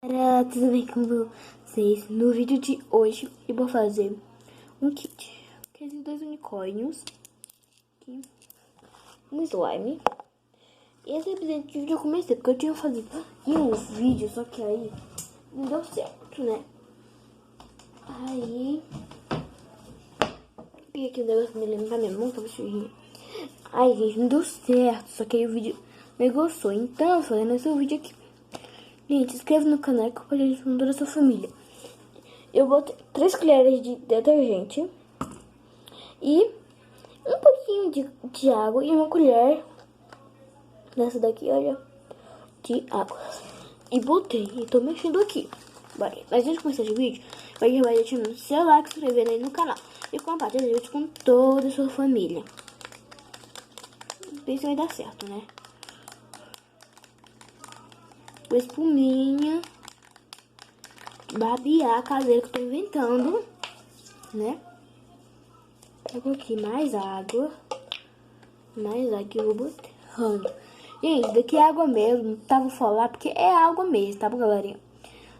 Galera, tudo bem com vocês? No vídeo de hoje eu vou fazer um kit. Que tem 2 unicórnios, aqui, um slime. E esse episódio de vídeo eu comecei porque eu tinha fazido um vídeo, só que aí não deu certo, né? Aí peguei aqui o negócio pra me levantar minha mão, tava sujeira. Aí, gente, não deu certo, só que aí o vídeo me gostou. Então eu falei nesse vídeo aqui. Gente, se inscreva no canal e compartilhe com toda a sua família. Eu botei 3 colheres de detergente e um pouquinho de água e uma colher dessa daqui, olha, de água. E botei, e tô mexendo aqui. Bora. Mas antes de começar esse vídeo, vai deixando o seu like, se inscrevendo aí no canal e compartilhar o vídeo com toda a sua família. Ver se vai dar certo, né? Com espuminha babiá caseiro que eu tô inventando, né? Eu coloquei mais água que eu vou botando. Gente, daqui é água mesmo, tá? Vou falar porque é água mesmo, tá, galerinha?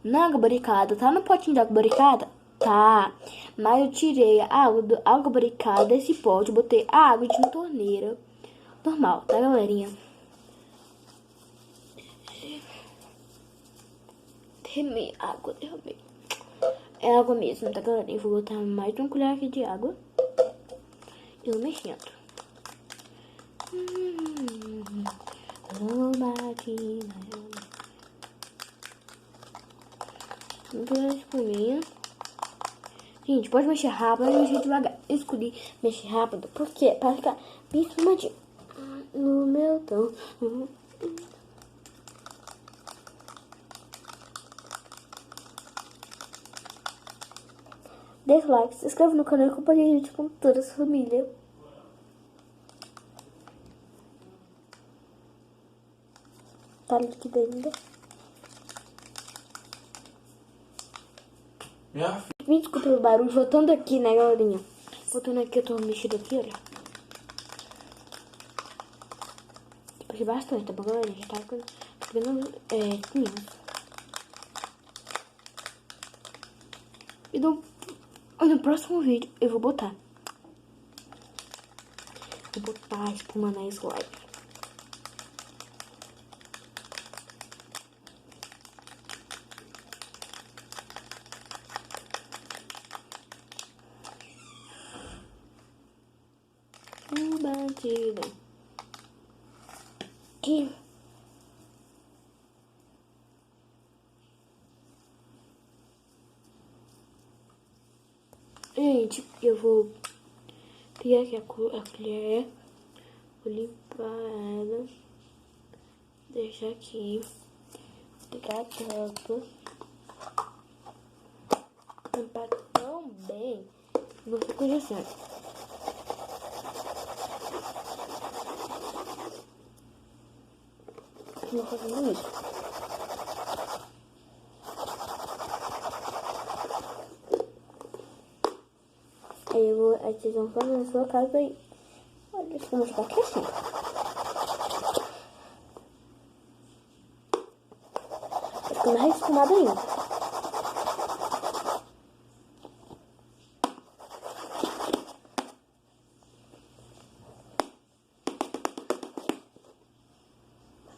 Não é água barricada, tá no potinho de água barricada? Tá, mas eu tirei a água barricada desse pote, botei a água de uma torneira normal, tá, galerinha? Derramei água, derramei. É água mesmo, tá, galerinha? Vou botar mais uma colher aqui de água. Eu mexendo. Muito espuminha. Gente, pode mexer rápido, mas mexer devagar. Eu escolhi mexer rápido porque para ficar bem espumadinho. No meu tom. Deixa o like, se inscreva no canal e compartilhe vídeo com toda a sua família. Tá líquido ainda. Me desculpa o barulho, voltando aqui, né, galerinha? Voltando aqui, eu tô mexendo aqui, olha. Mexi bastante, tá bom, galerinha? Já tá ficando espinhos. E no próximo vídeo eu vou botar. Vou botar a espuma na slime. Batida. E gente, eu vou pegar aqui a colher, vou limpar ela, deixar aqui, pegar a tampa, tampar tão bem, não fica assim. Vou fazendo isso. Aí vocês vão fazer na sua casa aí. Olha, isso vamos ficar aqui assim. Vai ficar mais espumado ainda.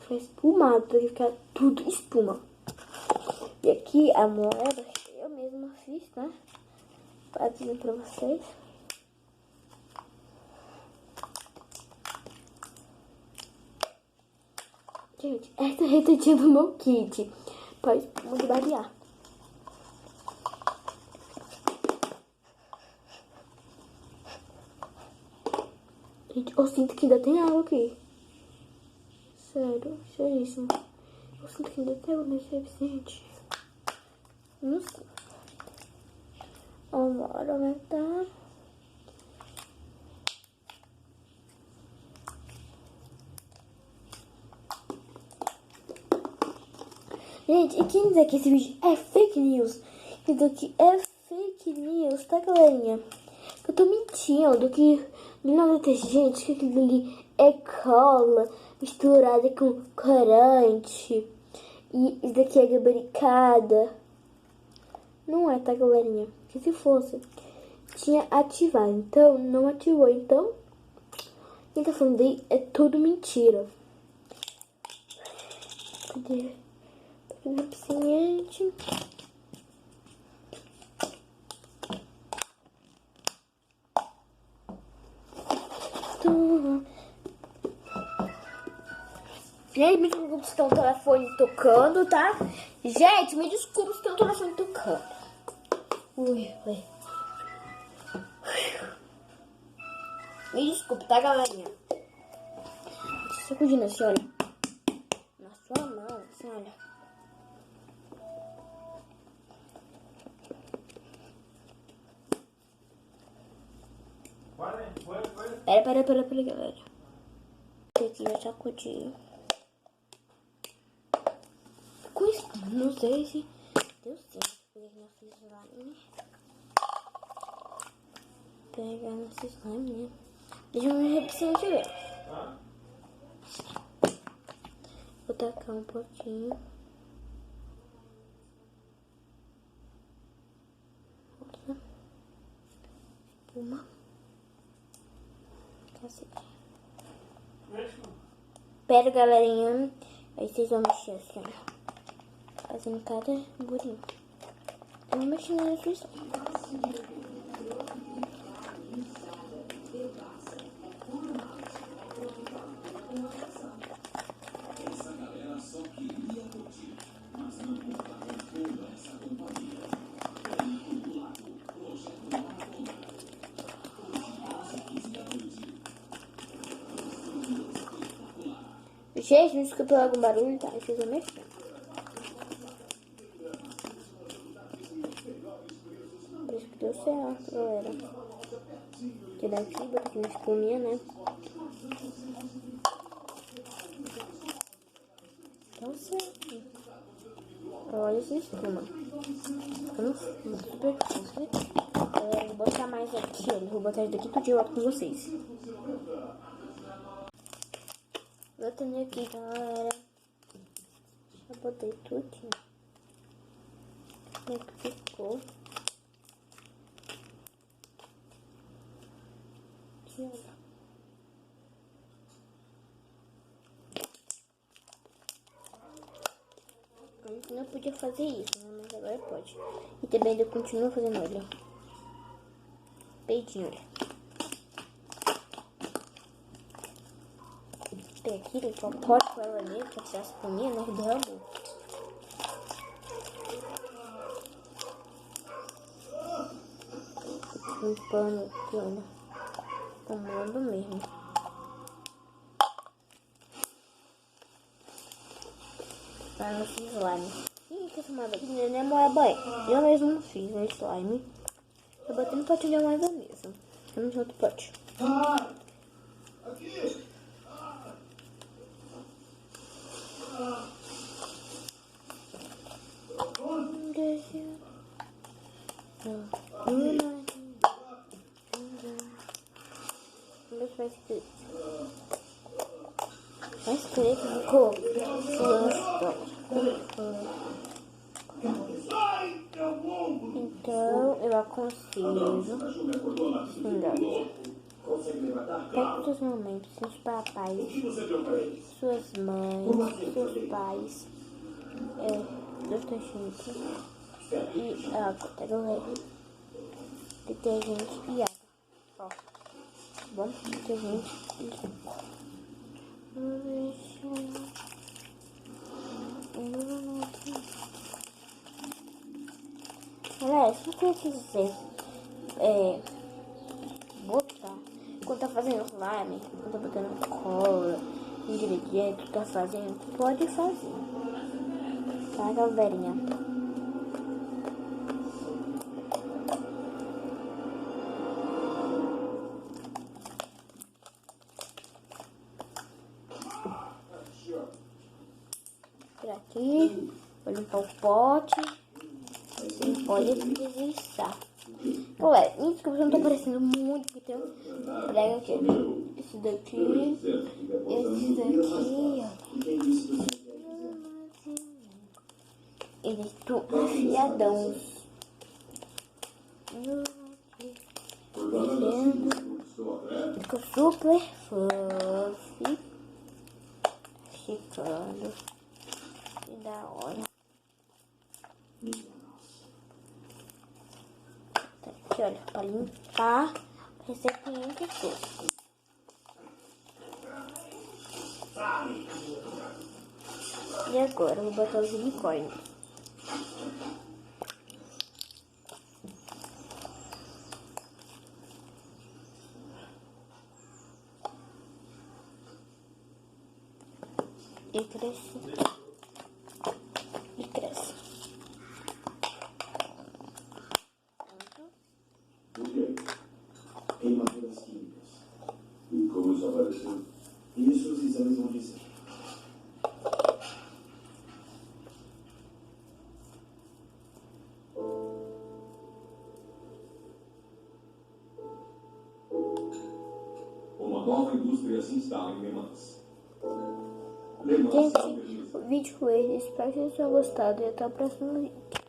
Ficar espumado, pra ficar tudo espuma. E aqui a moeda eu mesma fiz, né? Pra dizer pra vocês. Gente, essa é a receitinha do meu kit pra espuma de barbear. Gente, eu sinto que ainda tem água aqui. Sério, seríssimo. Eu sinto que ainda tem água nesse recipiente. Não sei. Vamos aumentar. Gente, e quem dizer que esse vídeo é fake news? Isso daqui é fake news, tá, galerinha? Eu tô mentindo que não é detergente, que aquilo ali é cola misturada com corante. E esse daqui é gabaricada. Não é, tá, galerinha? Que se fosse, tinha ativado. Então, não ativou. Então, quem tá falando aí é tudo mentira. Cadê? Tá fazendo paciente. Gente, me desculpa se tem um telefone tocando, tá? Gente, me desculpa se tem um telefone tocando. Ui. Me desculpe, tá, galerinha? Tô sacudindo assim, olha. Na sua mão, assim, olha. Pera, galera. Esse aqui já sacudi. Com isso, não sei se deu certo. Pegar nesse slime. Pegar nesse slime, né? Deixa eu ver se eu ver. Vou tacar um pouquinho. Espuma. Cacete. Pera, galerinha. Aí vocês vão mexer assim, ó. Fazendo cada bolinho. Eu vou mexer na instrução. Gente, não escutou algum barulho, tá? Vocês vão mexer. Acho que deu certo, galera. Que daqui, bota aqui na espuminha, né? Deu certo. Olha essa espuma. Ficando super fácil. Galera, vou botar mais aqui, ó. Vou botar isso daqui tudo e eu volto com vocês. Botando aqui, galera. Já botei tudo aqui. Como é que ficou? Aqui, olha. Antes não podia fazer isso, né? Mas agora pode. E também eu continuo fazendo, olha. Peitinho, olha. Tem aqui, limpar o pote com ela ali, pra tirar a espuminha, né? Derramou. Limpando aqui, olha. Tomando mesmo. Tá nesse slime. Ih, que tomada aqui, nem é banho. Eu mesmo não fiz o slime. Eu botei no potinho de mais da mesa. Vamos no outro pote. Aqui! Vai escrever que ficou então eu aconselho pegue seus momentos, seus papais, suas mães, seus pais, seus cachorros e água, tá, galera? Detergente e água. Ó, bom? Detergente e água. Galera, se você quiser botar, quando tá fazendo slime, quando tá botando cola, ingrediente, tá fazendo, pode fazer, tá, galerinha? Por aqui, vou limpar o pote. Você pode deslizar. Galera, isso que não tá aparecendo muito, porque tem um prego aqui. Esse daqui, ó. Eles estão afiadão. Fica super fluffy. Ficando. Que da hora. Tá aqui, olha, pra limpar o recipiente todo. E agora eu vou botar os unicórnios. E cresce. E cresce. O quê? Em matérias químicas. E como isso apareceu? Isso os exames vão dizer. Uma nova indústria se instala em Le Mans. Le Mans é um Gente, o vídeo foi esse. Espero que vocês tenham gostado e até o próximo vídeo.